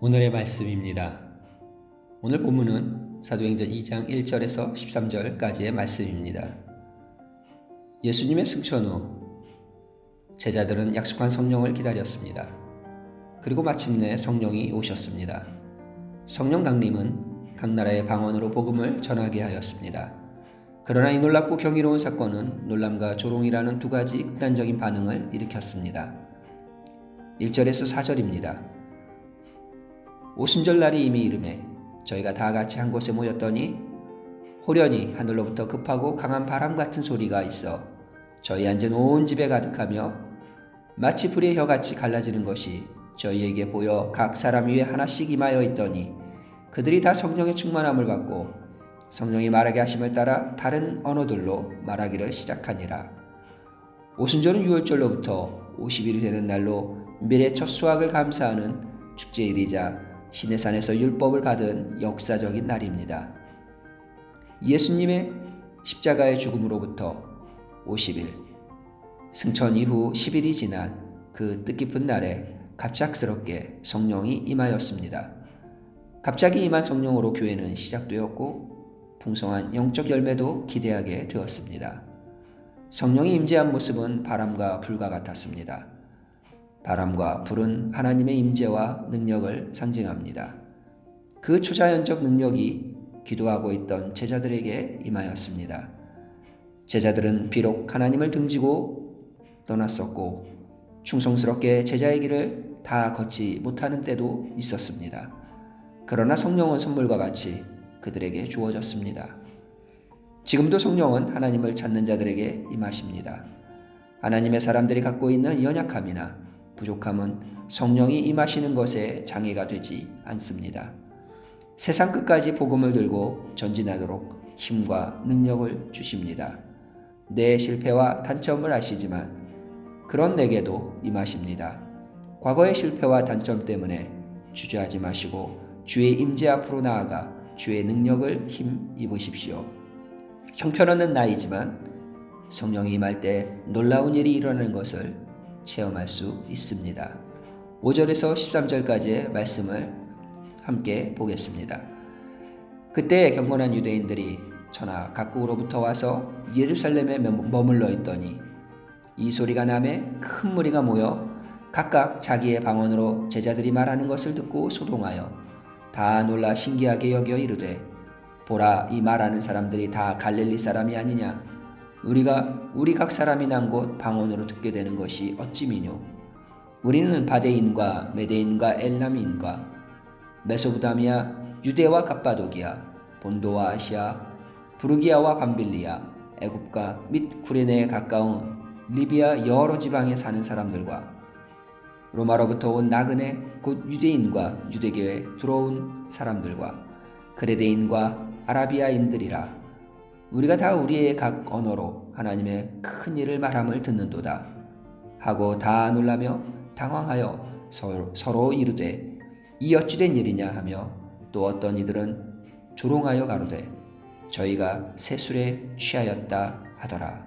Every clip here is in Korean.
오늘의 말씀입니다. 오늘 본문은 사도행전 2장 1절에서 13절까지의 말씀입니다. 예수님의 승천 후 제자들은 약속한 성령을 기다렸습니다. 그리고 마침내 성령이 오셨습니다. 성령 강림은 각 나라의 방언으로 복음을 전하게 하였습니다. 그러나 이 놀랍고 경이로운 사건은 놀람과 조롱이라는 두 가지 극단적인 반응을 일으켰습니다. 1절에서 4절입니다. 오순절날이 이미 이르매 저희가 다 같이 한 곳에 모였더니 호련히 하늘로부터 급하고 강한 바람 같은 소리가 있어 저희 앉은 온 집에 가득하며 마치 불의 혀같이 갈라지는 것이 저희에게 보여 각 사람 위에 하나씩 임하여 있더니 그들이 다 성령의 충만함을 받고 성령이 말하게 하심을 따라 다른 언어들로 말하기를 시작하니라. 오순절은 유월절로부터 50일이 되는 날로 밀의 첫 수확을 감사하는 축제일이자 시내 산에서 율법을 받은 역사적인 날입니다. 예수님의 십자가의 죽음으로부터 50일, 승천 이후 10일이 지난 그 뜻깊은 날에 갑작스럽게 성령이 임하였습니다. 갑자기 임한 성령으로 교회는 시작되었고 풍성한 영적 열매도 기대하게 되었습니다. 성령이 임재한 모습은 바람과 불과 같았습니다. 바람과 불은 하나님의 임재와 능력을 상징합니다. 그 초자연적 능력이 기도하고 있던 제자들에게 임하였습니다. 제자들은 비록 하나님을 등지고 떠났었고 충성스럽게 제자의 길을 다 걷지 못하는 때도 있었습니다. 그러나 성령은 선물과 같이 그들에게 주어졌습니다. 지금도 성령은 하나님을 찾는 자들에게 임하십니다. 하나님의 사람들이 갖고 있는 연약함이나 부족함은 성령이 임하시는 것에 장애가 되지 않습니다. 세상 끝까지 복음을 들고 전진하도록 힘과 능력을 주십니다. 내 실패와 단점을 아시지만 그런 내게도 임하십니다. 과거의 실패와 단점 때문에 주저하지 마시고 주의 임재 앞으로 나아가 주의 능력을 힘입으십시오. 형편없는 나이지만 성령이 임할 때 놀라운 일이 일어나는 것을 체험할 수 있습니다. 5절에서 13절까지의 말씀을 함께 보겠습니다. 그때 경건한 유대인들이 천하 각국으로부터 와서 예루살렘에 머물러 있더니 이 소리가 나매 큰 무리가 모여 각각 자기의 방언으로 제자들이 말하는 것을 듣고 소동하여 다 놀라 신기하게 여겨 이르되 보라, 이 말하는 사람들이 다 갈릴리 사람이 아니냐? 우리 각 사람이 난 곳 방언으로 듣게 되는 것이 어찌 미뇨? 우리는 바데인과 메데인과 엘람인과 메소부다미아, 유대와 갑바도기아, 본도와 아시아, 부르기아와 밤빌리아, 애굽과 및 구레네에 가까운 리비아 여러 지방에 사는 사람들과 로마로부터 온 나그네 곧 유대인과 유대교에 들어온 사람들과 그레데인과 아라비아인들이라. 우리가 다 우리의 각 언어로 하나님의 큰 일을 말함을 듣는도다 하고 다 놀라며 당황하여 서로 이르되 이 어찌된 일이냐 하며 또 어떤 이들은 조롱하여 가로되 저희가 새 술에 취하였다 하더라.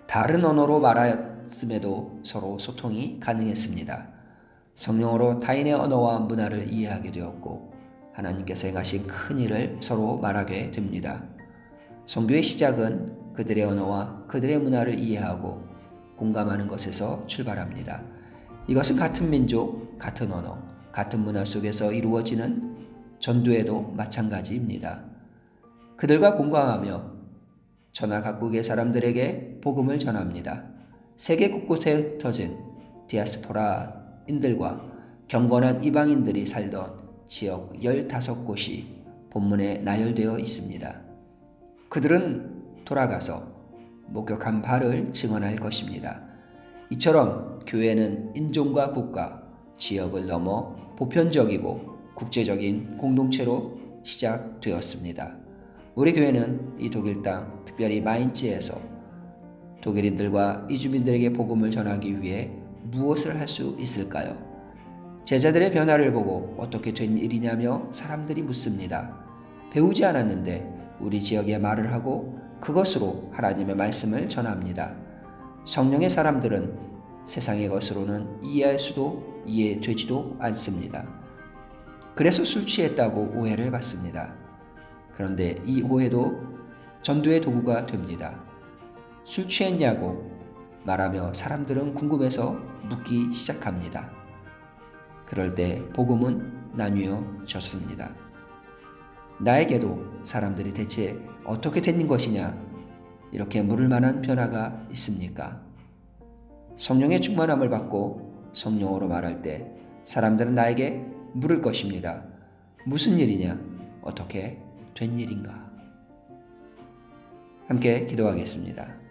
다른 언어로 말하였음에도 서로 소통이 가능했습니다. 성령으로 타인의 언어와 문화를 이해하게 되었고 하나님께서 행하신 큰 일을 서로 말하게 됩니다. 선교의 시작은 그들의 언어와 그들의 문화를 이해하고 공감하는 것에서 출발합니다. 이것은 같은 민족, 같은 언어, 같은 문화 속에서 이루어지는 전도에도 마찬가지입니다. 그들과 공감하며 천하 각국의 사람들에게 복음을 전합니다. 세계 곳곳에 흩어진 디아스포라인들과 경건한 이방인들이 살던 지역 15곳이 본문에 나열되어 있습니다. 그들은 돌아가서 목격한 바를 증언할 것입니다. 이처럼 교회는 인종과 국가, 지역을 넘어 보편적이고 국제적인 공동체로 시작되었습니다. 우리 교회는 이 독일 땅, 특별히 마인츠에서 독일인들과 이주민들에게 복음을 전하기 위해 무엇을 할 수 있을까요? 제자들의 변화를 보고 어떻게 된 일이냐며 사람들이 묻습니다. 배우지 않았는데 우리 지역에 말을 하고 그것으로 하나님의 말씀을 전합니다. 성령의 사람들은 세상의 것으로는 이해할 수도 이해되지도 않습니다. 그래서 술 취했다고 오해를 받습니다. 그런데 이 오해도 전도의 도구가 됩니다. 술 취했냐고 말하며 사람들은 궁금해서 묻기 시작합니다. 그럴 때 복음은 나뉘어졌습니다. 나에게도 사람들이 대체 어떻게 된 것이냐 이렇게 물을 만한 변화가 있습니까? 성령의 충만함을 받고 성령으로 말할 때 사람들은 나에게 물을 것입니다. 무슨 일이냐? 어떻게 된 일인가? 함께 기도하겠습니다.